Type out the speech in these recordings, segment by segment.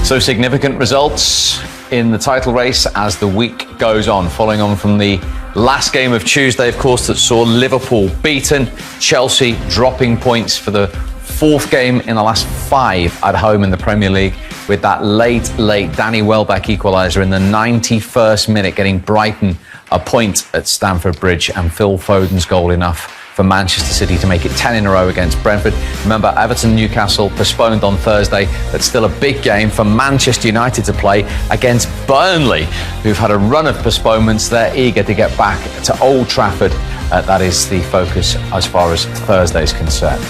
So significant results in the title race as the week goes on, following on from the last game of Tuesday, of course, that saw Liverpool beaten, Chelsea dropping points for the fourth game in the last 5 at home in the Premier League, with that late Danny Welbeck equaliser in the 91st minute, getting Brighton a point at Stamford Bridge, and Phil Foden's goal enough for Manchester City to make it 10 in a row against Brentford. Remember, Everton-Newcastle postponed on Thursday, but still a big game for Manchester United to play against Burnley, who've had a run of postponements. They're eager to get back to Old Trafford. That is the focus as far as Thursday is concerned.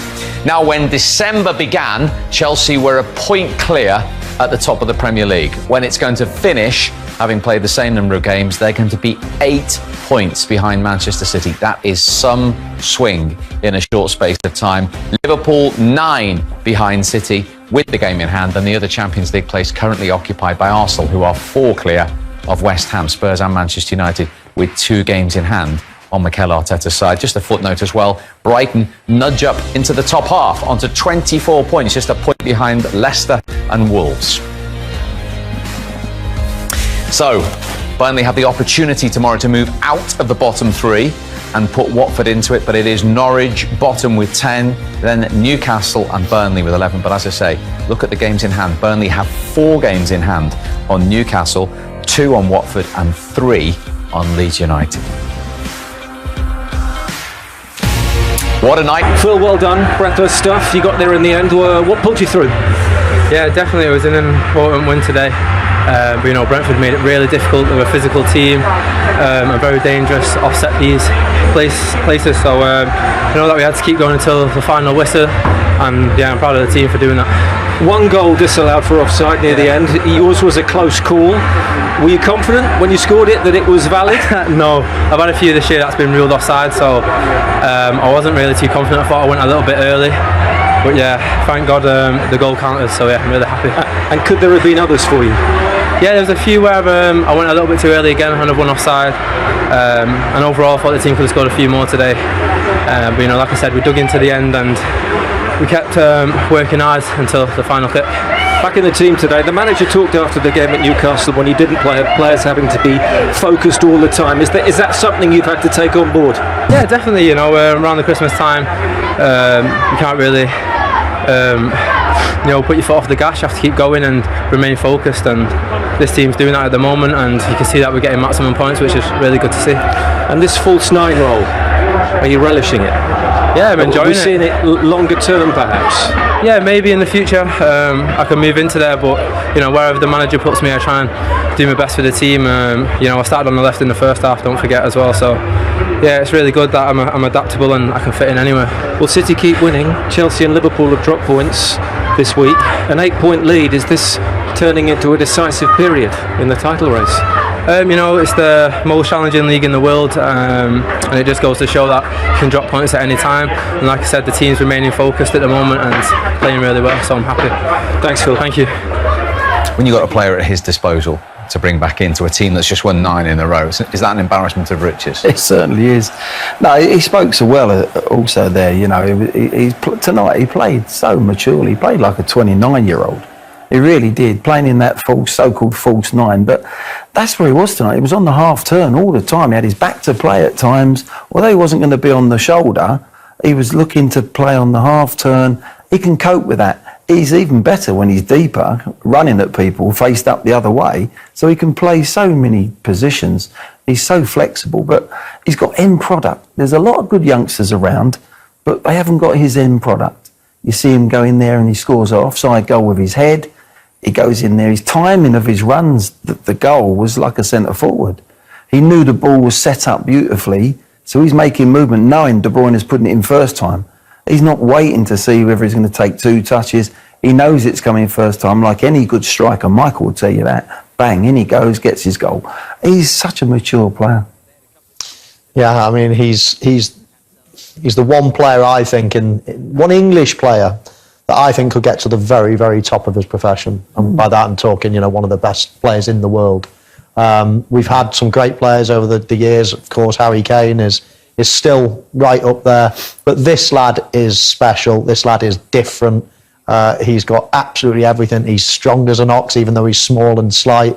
Now, when December began, Chelsea were a point clear at the top of the Premier League. When it's going to finish, having played the same number of games, they're going to be 8 points behind Manchester City. That is some swing in a short space of time. Liverpool 9 behind City with the game in hand, and the other Champions League place currently occupied by Arsenal, who are 4 clear of West Ham, Spurs and Manchester United with 2 games in hand on Mikel Arteta's side. Just a footnote as well, Brighton nudge up into the top half onto 24 points, just a point behind Leicester and Wolves. So, Burnley have the opportunity tomorrow to move out of the bottom 3 and put Watford into it, but it is Norwich bottom with 10, then Newcastle and Burnley with 11. But as I say, look at the games in hand. Burnley have 4 games in hand on Newcastle, 2 on Watford and 3 on Leeds United. What a night. Phil, well done. Breathless stuff. You got there in the end. What pulled you through? Yeah, definitely. It was an important win today. But you know, Brentford made it really difficult. They're a physical team, and very dangerous offset these places. So you know that we had to keep going until the final whistle. And yeah, I'm proud of the team for doing that. 1 goal disallowed for offside near the end. Yours was a close call. Were you confident when you scored it that it was valid? No, I've had a few this year that's been ruled offside, so I wasn't really too confident. I thought I went a little bit early. But yeah, thank God the goal counted, so yeah, I'm really happy. And could there have been others for you? Yeah, there was a few where I went a little bit too early again, another one offside. And overall, I thought the team could have scored a few more today. But you know, like I said, we dug into the end and we kept working hard until the final clip. Back in the team today, the manager talked after the game at Newcastle when he didn't play, players having to be focused all the time. Is that something you've had to take on board? Yeah, definitely. You know, around the Christmas time, you can't really you know, put your foot off the gas. You have to keep going and remain focused, and this team's doing that at the moment, and you can see that we're getting maximum points, which is really good to see. And this false 9 role, are you relishing it? Yeah, I'm enjoying it. We're seeing it longer term perhaps? Yeah, maybe in the future I can move into there, but you know, wherever the manager puts me, I try and do my best for the team. You know, I started on the left in the first half, don't forget as well, so yeah, it's really good that I'm adaptable and I can fit in anywhere. Will City keep winning? Chelsea and Liverpool have dropped points this week. An 8-point lead, is this turning into a decisive period in the title race? You know, it's the most challenging league in the world, and it just goes to show that you can drop points at any time. And like I said, the team's remaining focused at the moment and playing really well, so I'm happy. Thanks, Phil. Thank you. When you've got a player at his disposal to bring back into a team that's just won 9 in a row, is that an embarrassment of riches? It certainly is. No, he spoke so well also there, you know. Tonight he played so maturely. He played like a 29-year-old. He really did, playing in that so-called false 9. But that's where he was tonight. He was on the half turn all the time. He had his back to play at times. Although he wasn't going to be on the shoulder, he was looking to play on the half turn. He can cope with that. He's even better when he's deeper, running at people, faced up the other way. So he can play so many positions. He's so flexible, but he's got end product. There's a lot of good youngsters around, but they haven't got his end product. You see him go in there and he scores an offside goal with his head. He goes in there, his timing of his runs, the goal was like a centre forward. He knew the ball was set up beautifully, so he's making movement knowing De Bruyne is putting it in first time. He's not waiting to see whether he's going to take 2 touches. He knows it's coming first time, like any good striker. Michael will tell you that. Bang, in he goes, gets his goal. He's such a mature player. Yeah, I mean, he's the one player I think, one English player that I think could get to the very, very top of his profession. And by that I'm talking, you know, one of the best players in the world. We've had some great players over the years. Of course, Harry Kane is still right up there. But this lad is special. This lad is different. He's got absolutely everything. He's strong as an ox, even though he's small and slight.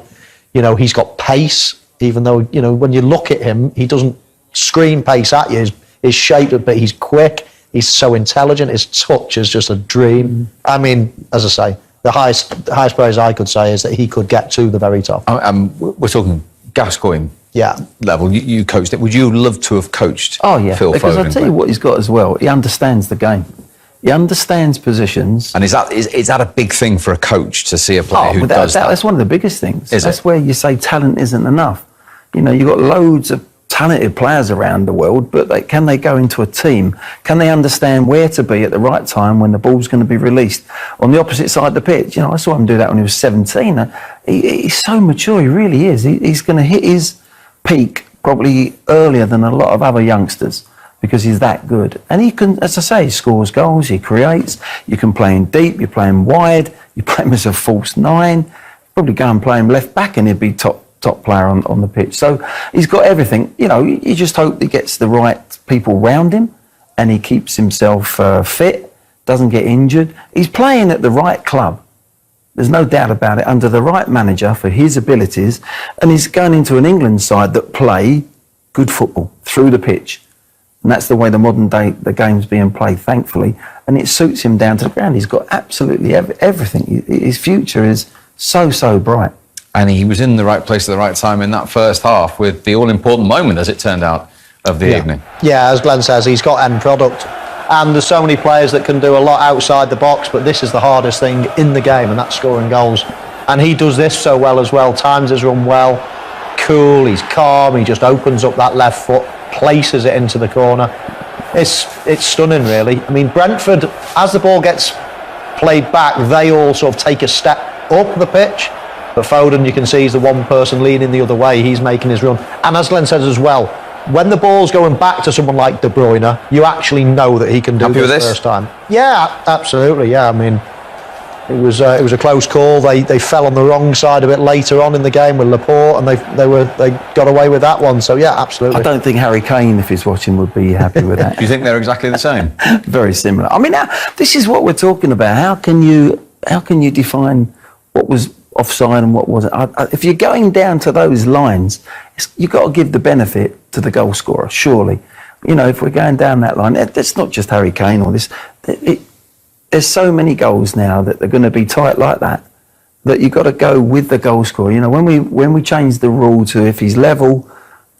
You know, he's got pace, even though, you know, when you look at him, he doesn't scream pace at you. His shape, but he's quick. He's so intelligent. His touch is just a dream. I mean, as I say, the highest praise I could say is that he could get to the very top. We're talking Gascoigne level. You coached it. Would you love to have coached Oh, yeah. Phil Because Foden? I'll tell you what he's got as well. He understands the game. He understands positions. And is that a big thing for a coach to see a player who without does doubt, that? that's one of the biggest things. Is That's it? where you say talent isn't enough. You know, you've got loads of talented players around the world, but can they go into a team? Can they understand where to be at the right time when the ball's going to be released on the opposite side of the pitch? You know, I saw him do that when he was 17. He's so mature, he really is. He's going to hit his peak probably earlier than a lot of other youngsters because he's that good. And he can, as I say, he scores goals, he creates. You can play him deep, you play him wide, you play him as a false nine. Probably go and play him left back and he'd be top player on the pitch. So he's got everything. You know, you just hope he gets the right people round him and he keeps himself fit, doesn't get injured. He's playing at the right club. There's no doubt about it, under the right manager for his abilities, and he's going into an England side that play good football through the pitch. And that's the way the modern day, the game's being played, thankfully. And it suits him down to the ground. He's got absolutely everything. His future is so bright. And he was in the right place at the right time in that first half with the all-important moment, as it turned out, of the evening. Yeah, as Glenn says, he's got end product. And there's so many players that can do a lot outside the box, but this is the hardest thing in the game, and that's scoring goals. And he does this so well as well. Times his run well, cool, he's calm, he just opens up that left foot, places it into the corner. It's stunning, really. I mean, Brentford, as the ball gets played back, they all sort of take a step up the pitch. But Foden, you can see, he's the one person leaning the other way. He's making his run. And as Glenn says as well, when the ball's going back to someone like De Bruyne, you actually know that he can do this first time. Yeah, absolutely. Yeah, I mean, it was a close call. They fell on the wrong side a bit later on in the game with Laporte, and they got away with that one. So yeah, absolutely. I don't think Harry Kane, if he's watching, would be happy with that. Do you think they're exactly the same? Very similar. I mean, this is what we're talking about. How can you define what was offside and what wasn't? If you're going down to those lines, you've got to give the benefit to the goal scorer, surely. You know, if we're going down that line, it's not just Harry Kane or this. There's so many goals now that they're going to be tight like that you've got to go with the goal scorer. You know, when we changed the rule to if he's level,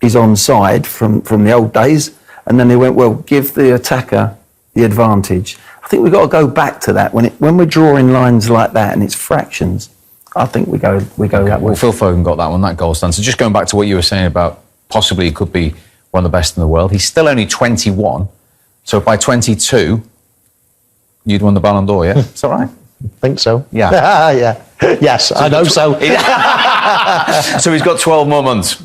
he's onside from the old days, and then they went, well, give the attacker the advantage. I think we've got to go back to that when we're drawing lines like that and it's fractions. I think we go that way. Well, Phil Foden got that one, that goal stand. So just going back to what you were saying about possibly he could be one of the best in the world. He's still only 21. So by 22, you'd won the Ballon d'Or, yeah? It's all right. I think so. Yeah. Yeah. Yes, I know so. So he's got 12 more months.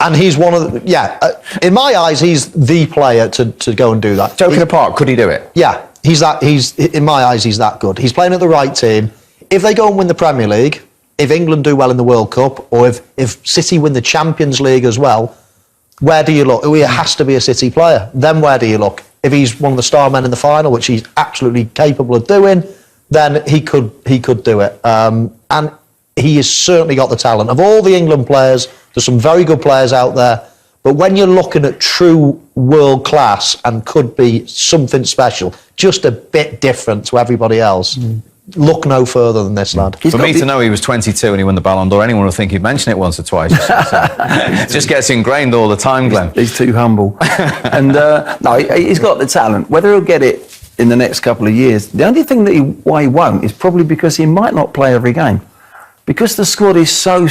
And he's one of the, in my eyes, he's the player to go and do that. Joking apart, could he do it? Yeah, in my eyes, he's that good. He's playing at the right team. If they go and win the Premier League, if England do well in the World Cup, or if City win the Champions League as well, where do you look? It has to be a City player. Then where do you look? If he's one of the star men in the final, which he's absolutely capable of doing, then he could do it. And he has certainly got the talent. Of all the England players, there's some very good players out there. But when you're looking at true world class and could be something special, just a bit different to everybody else, look no further than this lad. For me to know he was 22 and he won the Ballon d'Or, anyone would think he'd mention it once or twice. It just gets ingrained all the time, Glenn. He's too humble. And no, he's got the talent. Whether he'll get it in the next couple of years, the only thing that why he won't is probably because he might not play every game. Because the squad is so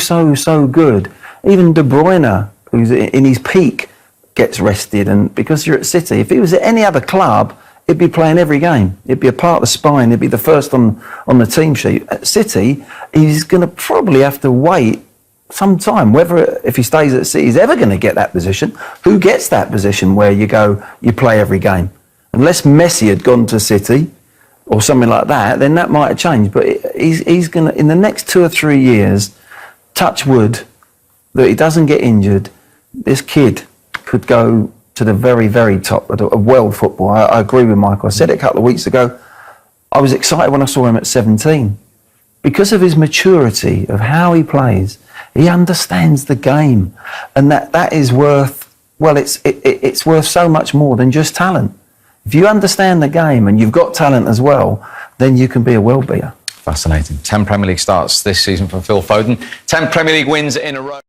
good. Even De Bruyne, who's in his peak, gets rested. And because you're at City, if he was at any other club, he'd be playing every game. He'd be a part of the spine. He'd be the first on the team sheet. At City, he's going to probably have to wait some time. Whether, if he stays at City, he's ever going to get that position. Who gets that position where you play every game? Unless Messi had gone to City or something like that, then that might have changed. But he's going to, in the next 2 or 3 years, touch wood, that he doesn't get injured, this kid could go to the very, very top of world football. I agree with Michael. I said it a couple of weeks ago. I was excited when I saw him at 17 because of his maturity of how he plays. He understands the game, and that is worth, well, it's worth so much more than just talent. If you understand the game and you've got talent as well, then you can be a world beater. Fascinating. 10 Premier League starts this season for Phil Foden. 10 Premier League wins in a row.